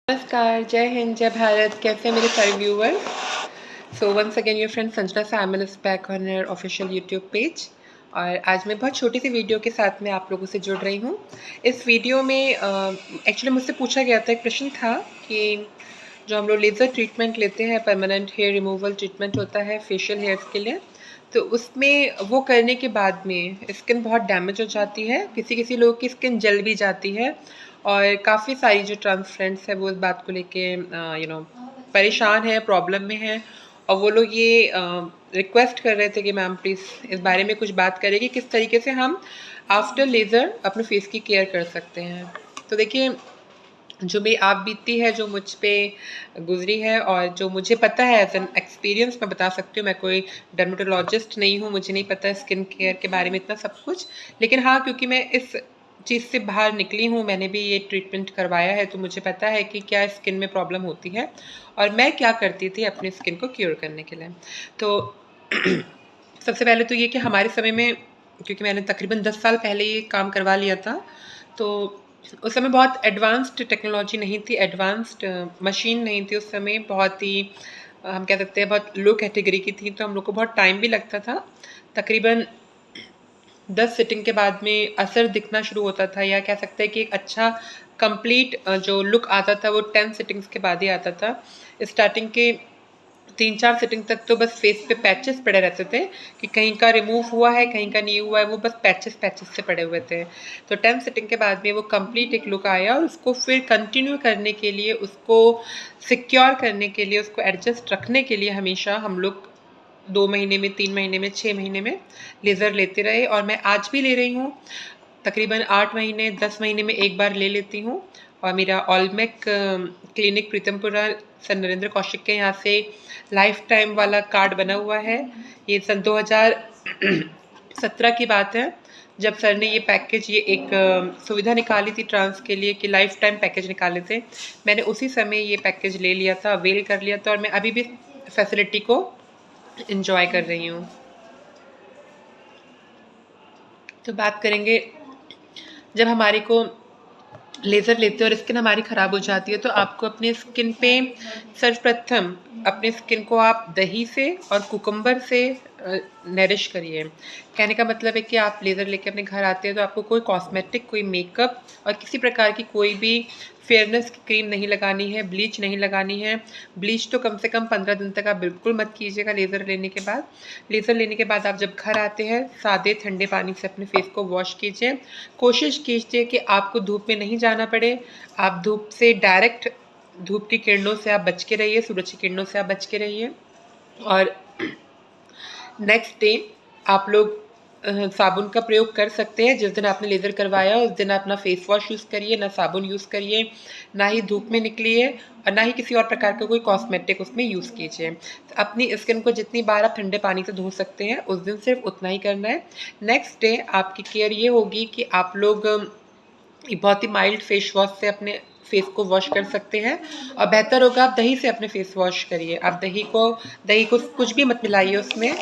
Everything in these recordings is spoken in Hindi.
नमस्कार, जय हिंद, जय भारत। कैसे हैं मेरे सारे viewers? So once again your friend Sanjana Saiman is back on your official YouTube page. और आज मैं बहुत छोटी सी वीडियो के साथ में आप लोगों से जुड़ रही हूँ। इस वीडियो में एक्चुअली मुझसे पूछा गया था, एक प्रश्न था कि जो हम लोग लेज़र ट्रीटमेंट लेते हैं, परमानेंट हेयर रिमूवल ट्रीटमेंट होता है फेशियल हेयर्स के लिए, तो उसमें वो करने के बाद में स्किन बहुत डैमेज हो जाती है। किसी लोगों की स्किन जल भी जाती है और काफ़ी सारी जो ट्रांस फ्रेंड्स हैं वो इस बात को लेके परेशान है, प्रॉब्लम में है। और वो लोग ये रिक्वेस्ट कर रहे थे कि मैम प्लीज़ इस बारे में कुछ बात करें कि किस तरीके से हम आफ्टर लेज़र अपने फेस की केयर कर सकते हैं। तो देखिए, जो मेरी आप बीती है, जो मुझ पे गुजरी है और जो मुझे पता है एज एन एक्सपीरियंस मैं बता सकती हूँ। मैं कोई डर्मेटोलॉजिस्ट नहीं हूँ, मुझे नहीं पता स्किन केयर के बारे में इतना सब कुछ। लेकिन हाँ, क्योंकि मैं इस चीज़ से बाहर निकली हूँ, मैंने भी ये ट्रीटमेंट करवाया है, तो मुझे पता है कि क्या स्किन में प्रॉब्लम होती है और मैं क्या करती थी अपनी स्किन को क्योर करने के लिए। तो सबसे पहले तो ये कि हमारे समय में, क्योंकि मैंने तकरीबन 10 साल पहले ये काम करवा लिया था, तो उस समय बहुत एडवांस्ड टेक्नोलॉजी नहीं थी, एडवांस्ड मशीन नहीं थी उस समय। बहुत ही हम कह सकते हैं बहुत लो कैटेगरी की थी, तो हम लोग को बहुत टाइम भी लगता था। तकरीबन 10 सिटिंग के बाद में असर दिखना शुरू होता था, या कह सकते हैं कि एक अच्छा कंप्लीट जो लुक आता था वो 10 सिटिंग्स के बाद ही आता था। स्टार्टिंग के 3-4 सिटिंग तक तो बस फेस पे पैचेस पड़े रहते थे कि कहीं का रिमूव हुआ है, कहीं का नहीं हुआ है, वो बस पैचेस पैचेस से पड़े हुए थे। तो 10 सिटिंग के बाद में वो कंप्लीट एक लुक आया और उसको फिर कंटिन्यू करने के लिए, उसको सिक्योर करने के लिए, उसको एडजस्ट रखने के लिए हमेशा हम लोग 2 महीने में, 3 महीने में, 6 महीने में लेज़र लेते रहे। और मैं आज भी ले रही हूँ। तकरीबन 8 महीने, 10 महीने में एक बार ले लेती हूँ। और मेरा ऑलमेक क्लिनिक प्रीतमपुरा सर नरेंद्र कौशिक के यहाँ से लाइफ टाइम वाला कार्ड बना हुआ है। ये सन 2017 की बात है, जब सर ने ये पैकेज, ये एक सुविधा निकाली थी ट्रांस के लिए कि लाइफ टाइम पैकेज निकाले थे। मैंने उसी समय ये पैकेज ले लिया था, अवेल कर लिया था, और मैं अभी भी फैसिलिटी को एंजॉय कर रही हूँ। तो बात करेंगे, जब हमारे को लेज़र लेते हैं और स्किन हमारी ख़राब हो जाती है, तो आपको अपने स्किन पे सर्वप्रथम अपने स्किन को आप दही से और कुकुम्बर से नरिश करिए। कहने का मतलब है कि आप लेज़र लेके अपने घर आते हैं तो आपको कोई कॉस्मेटिक, कोई मेकअप और किसी प्रकार की कोई भी फेयरनेस की क्रीम नहीं लगानी है, ब्लीच नहीं लगानी है। ब्लीच तो कम से कम 15 दिन तक आप बिल्कुल मत कीजिएगा लेज़र लेने के बाद। लेज़र लेने के बाद आप जब घर आते हैं, सादे ठंडे पानी से अपने फेस को वॉश कीजिए। कोशिश कीजिए कि आपको धूप में नहीं जाना पड़े। आप धूप से डायरेक्ट, धूप की किरणों से आप बच के रहिए, सूरज की किरणों से आप बच के रहिए। और नेक्स्ट डे आप लोग साबुन का प्रयोग कर सकते हैं। जिस दिन आपने लेज़र करवाया उस दिन अपना फेस वॉश यूज़ करिए, ना साबुन यूज़ करिए, ना ही धूप में निकलिए, और ना ही किसी और प्रकार का कोई कॉस्मेटिक उसमें यूज़ कीजिए। तो अपनी स्किन को जितनी बार आप ठंडे पानी से धो सकते हैं उस दिन सिर्फ उतना ही करना है। नेक्स्ट डे आपकी केयर ये होगी कि आप लोग बहुत ही माइल्ड फेस वॉश से अपने फेस को वॉश कर सकते हैं। और बेहतर होगा आप दही से अपने फेस वॉश करिए। आप दही को कुछ भी मत मिलाइए उसमें।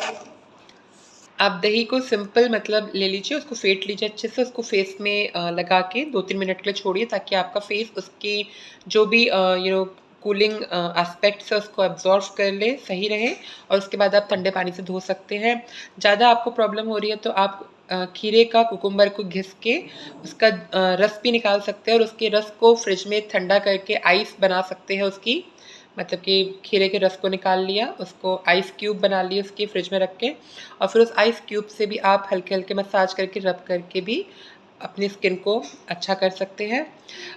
आप दही को सिंपल मतलब ले लीजिए, उसको फेंट लीजिए अच्छे से, उसको फेस में लगा के 2-3 मिनट के लिए छोड़िए, ताकि आपका फेस उसकी जो भी कूलिंग एस्पेक्ट्स है उसको एब्जॉर्व कर ले, सही रहे। और उसके बाद आप ठंडे पानी से धो सकते हैं। ज़्यादा आपको प्रॉब्लम हो रही है तो आप खीरे का, कुकुम्बर को घिस के उसका रस भी निकाल सकते हैं, और उसके रस को फ्रिज में ठंडा करके आइस बना सकते हैं उसकी। मतलब कि खीरे के रस को निकाल लिया, उसको आइस क्यूब बना लिए उसकी फ्रिज में रख के, और फिर उस आइस क्यूब से भी आप हल्के हल्के मसाज करके, रब करके भी अपनी स्किन को अच्छा कर सकते हैं।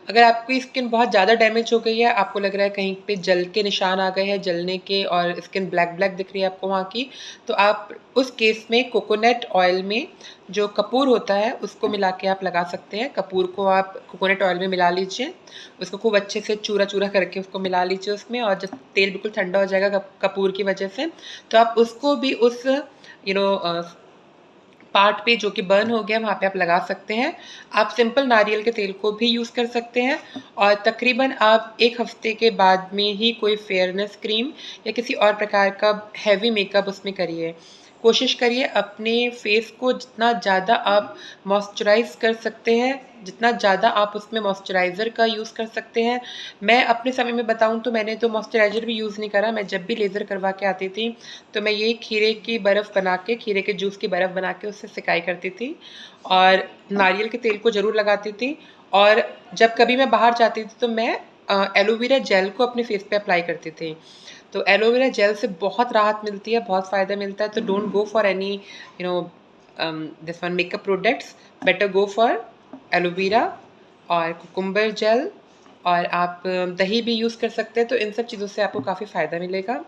अगर आपकी स्किन बहुत ज़्यादा डैमेज हो गई है, आपको लग रहा है कहीं पे जल के निशान आ गए हैं, जलने के, और स्किन ब्लैक ब्लैक दिख रही है आपको वहाँ की, तो आप उस केस में कोकोनट ऑयल में जो कपूर होता है उसको मिला के आप लगा सकते हैं। कपूर को आप कोकोनट ऑयल में मिला लीजिए, उसको खूब अच्छे से चूरा चूरा करके उसको मिला लीजिए उसमें, और जब तेल बिल्कुल ठंडा हो जाएगा कपूर की वजह से, तो आप उसको भी उस पार्ट पे जो कि बर्न हो गया वहाँ पे आप लगा सकते हैं। आप सिंपल नारियल के तेल को भी यूज़ कर सकते हैं। और तकरीबन आप 1 हफ्ते के बाद में ही कोई फेयरनेस क्रीम या किसी और प्रकार का हैवी मेकअप उसमें करिए। कोशिश करिए अपने फेस को जितना ज़्यादा आप मॉइस्चराइज़ कर सकते हैं, जितना ज़्यादा आप उसमें मॉइस्चराइज़र का यूज़ कर सकते हैं। मैं अपने समय में बताऊँ तो मैंने तो मॉइस्चराइज़र भी यूज़ नहीं करा। मैं जब भी लेज़र करवा के आती थी तो मैं ये खीरे की बर्फ़ बना के, खीरे के जूस की बर्फ़ बना के उससे सिकाई करती थी और नारियल के तेल को ज़रूर लगाती थी। और जब कभी मैं बाहर जाती थी तो मैं एलोवेरा जेल को अपने फेस पे अप्लाई करती थी। तो एलोवेरा जेल से बहुत राहत मिलती है, बहुत फ़ायदा मिलता है। तो don't go for any this one makeup products, better go for aloe vera और कुकुम्बर जेल। और आप दही भी यूज़ कर सकते हैं। तो इन सब चीज़ों से आपको काफ़ी फ़ायदा मिलेगा।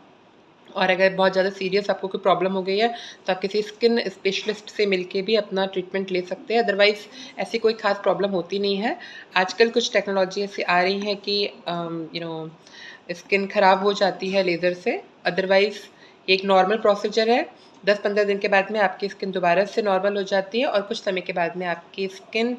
और अगर बहुत ज़्यादा सीरियस आपको कोई प्रॉब्लम हो गई है तो आप किसी स्किन स्पेशलिस्ट से मिलके भी अपना ट्रीटमेंट ले सकते हैं। अदरवाइज़ ऐसी कोई ख़ास प्रॉब्लम होती नहीं है। आजकल कुछ टेक्नोलॉजी ऐसी आ रही है कि स्किन ख़राब हो जाती है लेज़र से। अदरवाइज़ ये एक नॉर्मल प्रोसीजर है। 10-15 दिन के बाद में आपकी स्किन दोबारा से नॉर्मल हो जाती है और कुछ समय के बाद में आपकी स्किन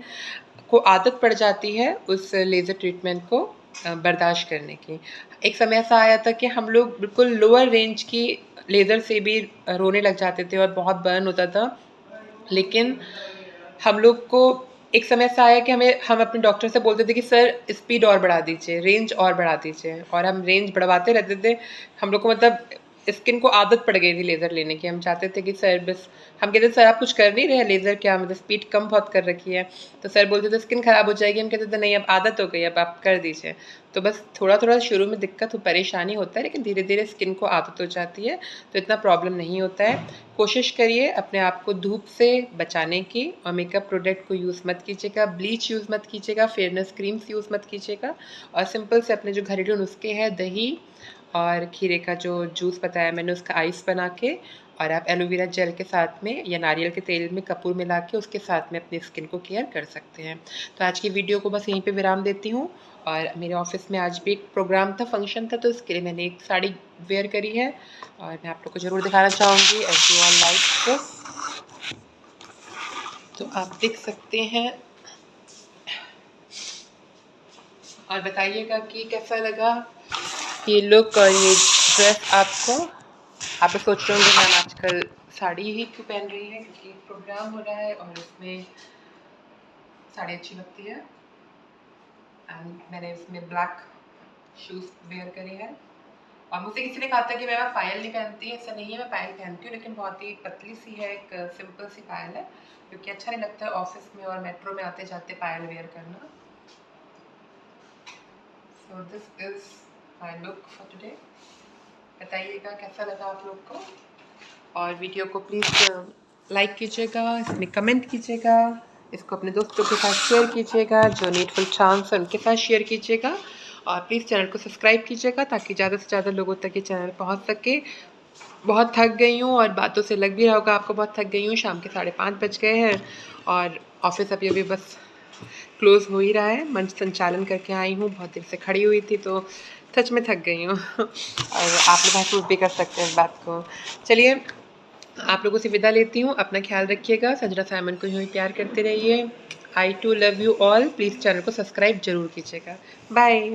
को आदत पड़ जाती है उस लेज़र ट्रीटमेंट को बर्दाश्त करने की। एक समय ऐसा आया था कि हम लोग बिल्कुल लोअर रेंज की लेज़र से भी रोने लग जाते थे और बहुत बर्न होता था। लेकिन हम लोग को एक समय ऐसा आया कि हम अपने डॉक्टर से बोलते थे कि सर स्पीड और बढ़ा दीजिए, रेंज और बढ़ा दीजिए, और हम रेंज बढ़वाते रहते थे। हम लोग को मतलब स्किन को आदत पड़ गई थी लेज़र लेने की। हम चाहते थे कि सर बस, हम कहते थे सर आप कुछ कर नहीं रहे हैं, लेज़र क्या मतलब स्पीड कम बहुत कर रखी है। तो सर बोलते थे स्किन ख़राब हो जाएगी। हम कहते थे नहीं अब आदत हो गई, अब आप कर दीजिए। तो बस थोड़ा-थोड़ा शुरू में दिक्कत परेशानी होता है, लेकिन धीरे-धीरे स्किन को आदत हो जाती है, तो इतना प्रॉब्लम नहीं होता है। कोशिश करिए अपने आप को धूप से बचाने की और मेकअप प्रोडक्ट को यूज़ मत कीजिएगा, ब्लीच यूज़ मत कीजिएगा, फेयरनेस क्रीम्स यूज़ मत कीजिएगा और सिंपल से अपने जो घरेलू नुस्खे हैं दही और खीरे का जो जूस बताया मैंने उसका आइस बना के, और आप एलोवेरा जेल के साथ में या नारियल के तेल में कपूर मिला के उसके साथ में अपनी स्किन को केयर कर सकते हैं। तो आज की वीडियो को बस यहीं पे विराम देती हूँ। और मेरे ऑफ़िस में आज भी एक प्रोग्राम था, फंक्शन था, तो इसके लिए मैंने एक साड़ी वेयर करी है और मैं आप लोग को ज़रूर दिखाना चाहूँगी as you all like this. तो आप देख सकते हैं और बताइएगा कि कैसा लगा ये लुक और ये ड्रेस आपको। आप सोच रहे होंगे मैम आजकल साड़ी ही क्यों पहन रही है, क्योंकि प्रोग्राम हो रहा है और उसमें साड़ी अच्छी लगती है। एंड मैंने इसमें ब्लैक शूज़ वेयर करे हैं। और मुझसे किसी ने कहा था कि मैं पायल नहीं पहनती, ऐसा नहीं है, मैं पायल पहनती हूँ, लेकिन बहुत ही पतली सी है, एक सिंपल सी पायल है, क्योंकि अच्छा नहीं लगता है ऑफिस में और मेट्रो में आते जाते पायल वेयर करना। So this is my look for today. बताइएगा कैसा लगा आप लोग को, और वीडियो को प्लीज़ लाइक कीजिएगा, इसमें कमेंट कीजिएगा, इसको अपने दोस्तों के साथ शेयर कीजिएगा, जो नीडफुल चांस है उनके साथ शेयर कीजिएगा, और प्लीज़ चैनल को सब्सक्राइब कीजिएगा ताकि ज़्यादा से ज़्यादा लोगों तक ये चैनल पहुंच सके। बहुत थक गई हूँ और बातों से लग भी रहा होगा आपको बहुत थक गई हूँ। शाम के 5:30 बज गए हैं और ऑफिस अभी बस क्लोज़ हो ही रहा है। मंच संचालन करके आई हूँ, बहुत देर से खड़ी हुई थी तो सच में थक गई हूँ और आप लोग महसूस भी कर सकते हैं इस बात को। चलिए आप लोगों से विदा लेती हूँ, अपना ख्याल रखिएगा, संजना साइमन को यूँ ही प्यार करते रहिए। I too love you all. Please channel को सब्सक्राइब जरूर कीजिएगा। बाय।